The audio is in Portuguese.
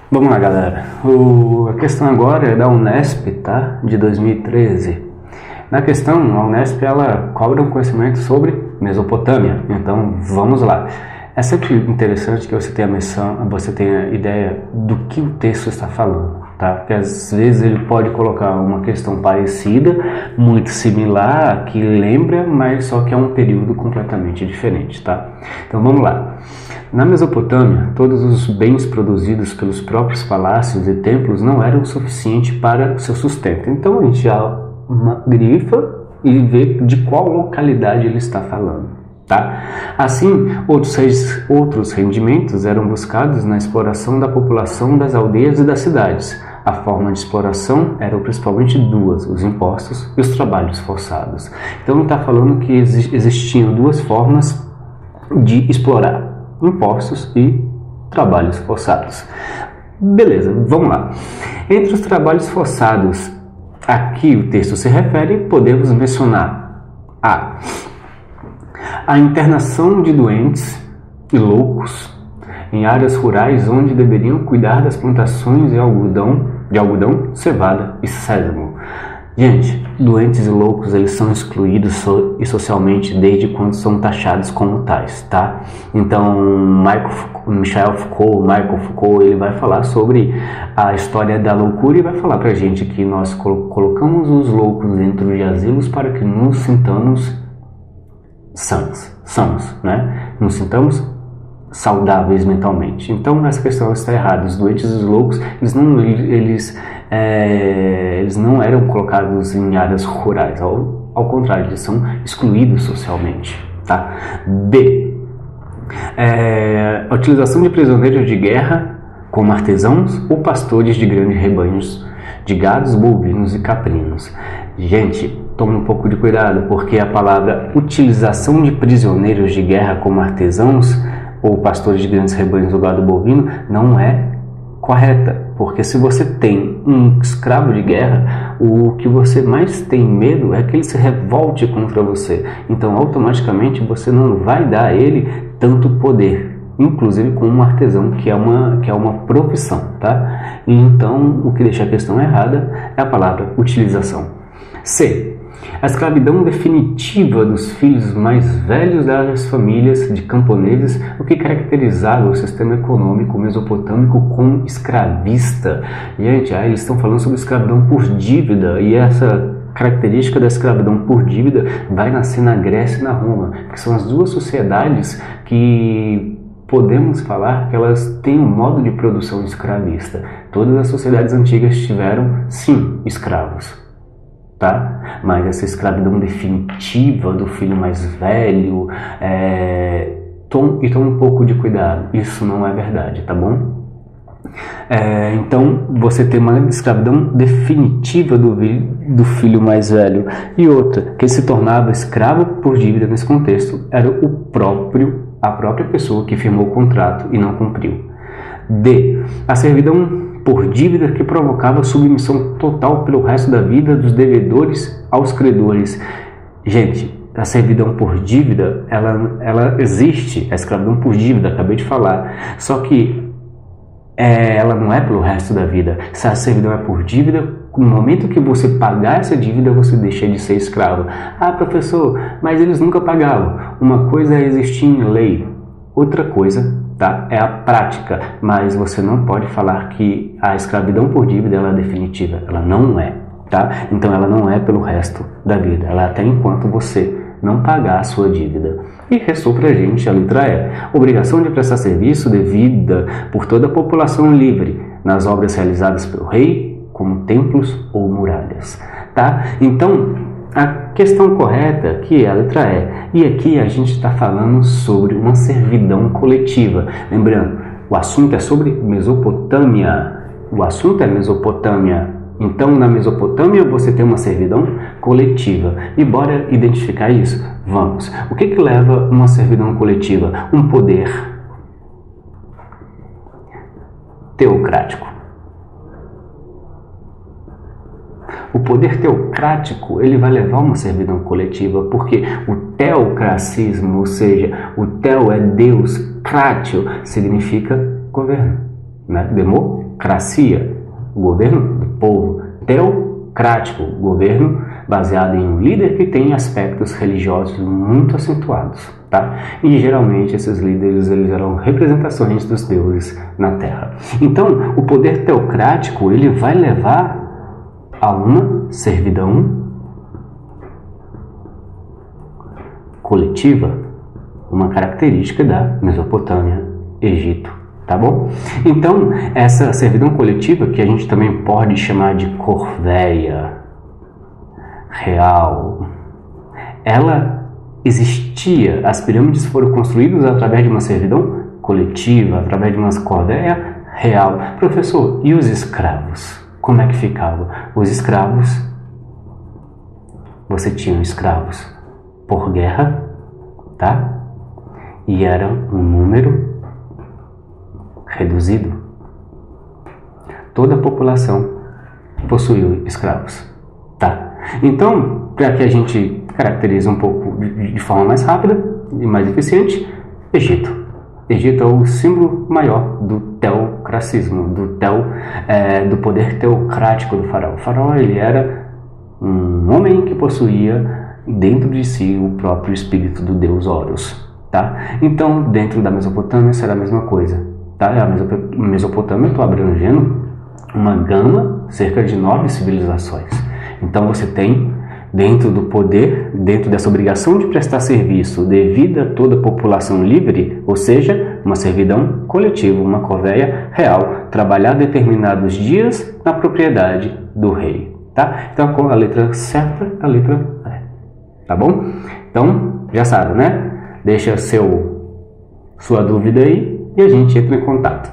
Vamos lá, galera. A questão agora é da Unesp, tá? De 2013. Na questão, a Unesp, ela cobra um conhecimento sobre Mesopotâmia. Então, vamos lá. É sempre interessante que você tenha ideia do que o texto está falando, tá? Porque às vezes ele pode colocar uma questão parecida, muito similar, que lembra, mas só que é um período completamente diferente, tá? Então, vamos lá. Na Mesopotâmia, todos os bens produzidos pelos próprios palácios e templos não eram suficientes para o seu sustento. Então a gente já grifa e vê de qual localidade ele está falando, tá? Assim, outros rendimentos eram buscados na exploração da população das aldeias e das cidades. A forma de exploração eram principalmente duas: os impostos e os trabalhos forçados. Então ele está falando que existiam duas formas de explorar: impostos e trabalhos forçados. Beleza, vamos lá. Entre os trabalhos forçados a que o texto se refere, podemos mencionar a internação de doentes e loucos em áreas rurais onde deveriam cuidar das plantações de algodão, cevada e sésamo. Gente, doentes e loucos, eles são excluídos socialmente desde quando são taxados como tais, tá? Então, Michel Foucault, ele vai falar sobre a história da loucura e vai falar pra gente que nós colocamos os loucos dentro de asilos para que nos sintamos sãos, né? Nos sintamos saudáveis mentalmente. Então, essa questão está errada. Os doentes e os loucos, eles não eram colocados em áreas rurais, ao contrário, eles são excluídos socialmente, tá? A utilização de prisioneiros de guerra como artesãos ou pastores de grandes rebanhos de gados, bovinos e caprinos. Gente, tome um pouco de cuidado, porque a palavra utilização de prisioneiros de guerra como artesãos ou pastores de grandes rebanhos do gado bovino não é correta, porque se você tem um escravo de guerra, o que você mais tem medo é que ele se revolte contra você. Então, automaticamente, você não vai dar a ele tanto poder, inclusive como um artesão, que é uma profissão, tá? Então, o que deixa a questão errada é a palavra utilização. A escravidão definitiva dos filhos mais velhos das famílias de camponeses, o que caracterizava o sistema econômico mesopotâmico como escravista. Gente, eles estão falando sobre escravidão por dívida, e essa característica da escravidão por dívida vai nascer na Grécia e na Roma, que são as duas sociedades que podemos falar que elas têm um modo de produção escravista. Todas as sociedades antigas tiveram, sim, escravos, tá? Mas essa escravidão definitiva do filho mais velho, tome um pouco de cuidado, isso não é verdade, tá bom? Então você tem uma escravidão definitiva do filho mais velho, e outra, que se tornava escravo por dívida nesse contexto era a própria pessoa que firmou o contrato e não cumpriu. A servidão por dívida que provocava submissão total pelo resto da vida dos devedores aos credores. Gente, a servidão por dívida, ela existe, a escravidão por dívida, acabei de falar, só que ela não é pelo resto da vida. Se a servidão é por dívida, no momento que você pagar essa dívida, você deixa de ser escravo. Ah, professor, mas eles nunca pagavam. Uma coisa é existir em lei, outra coisa, tá, é a prática, mas você não pode falar que a escravidão por dívida ela é definitiva, ela não é, tá? Então ela não é pelo resto da vida, ela é até enquanto você não pagar a sua dívida. E restou pra gente a letra E, obrigação de prestar serviço devida por toda a população livre nas obras realizadas pelo rei, como templos ou muralhas, tá? Então, a questão correta aqui é a letra E. E aqui a gente está falando sobre uma servidão coletiva. Lembrando, o assunto é sobre Mesopotâmia. O assunto é Mesopotâmia. Então, na Mesopotâmia, você tem uma servidão coletiva. E bora identificar isso? Vamos. O que leva uma servidão coletiva? Um poder teocrático. O poder teocrático, ele vai levar uma servidão coletiva, porque o teocracismo, ou seja, o teo é Deus, cratio significa governo, né? Democracia. Teocracia, governo do povo. Teocrático, governo baseado em um líder que tem aspectos religiosos muito acentuados, tá? E geralmente esses líderes eles eram representações dos deuses na Terra. Então, o poder teocrático ele vai levar a uma servidão coletiva, uma característica da Mesopotâmia, Egito, tá bom? Então, essa servidão coletiva, que a gente também pode chamar de corvéia real, ela existia, as pirâmides foram construídas através de uma servidão coletiva, através de uma corvéia real. Professor, e os escravos? Como é que ficavam? Os escravos, você tinha escravos por guerra, tá? E era um número reduzido. Toda a população possuía escravos, tá? Então, para que a gente caracterize um pouco de forma mais rápida e mais eficiente, Egito. Egito é o símbolo maior do teocracismo, do poder teocrático do faraó. O faraó ele era um homem que possuía dentro de si o próprio espírito do deus Horus, tá? Então, dentro da Mesopotâmia será a mesma coisa, tá? A Mesopotâmia, eu estou abrangendo uma gama, cerca de 9 civilizações. Então você tem, dentro do poder, dentro dessa obrigação de prestar serviço devido a toda a população livre, ou seja, uma servidão coletiva, uma corvéia real, trabalhar determinados dias na propriedade do rei, tá? Então com a letra certa, a letra E, tá bom? Então, já sabe, né? Deixa sua dúvida aí e a gente entra em contato.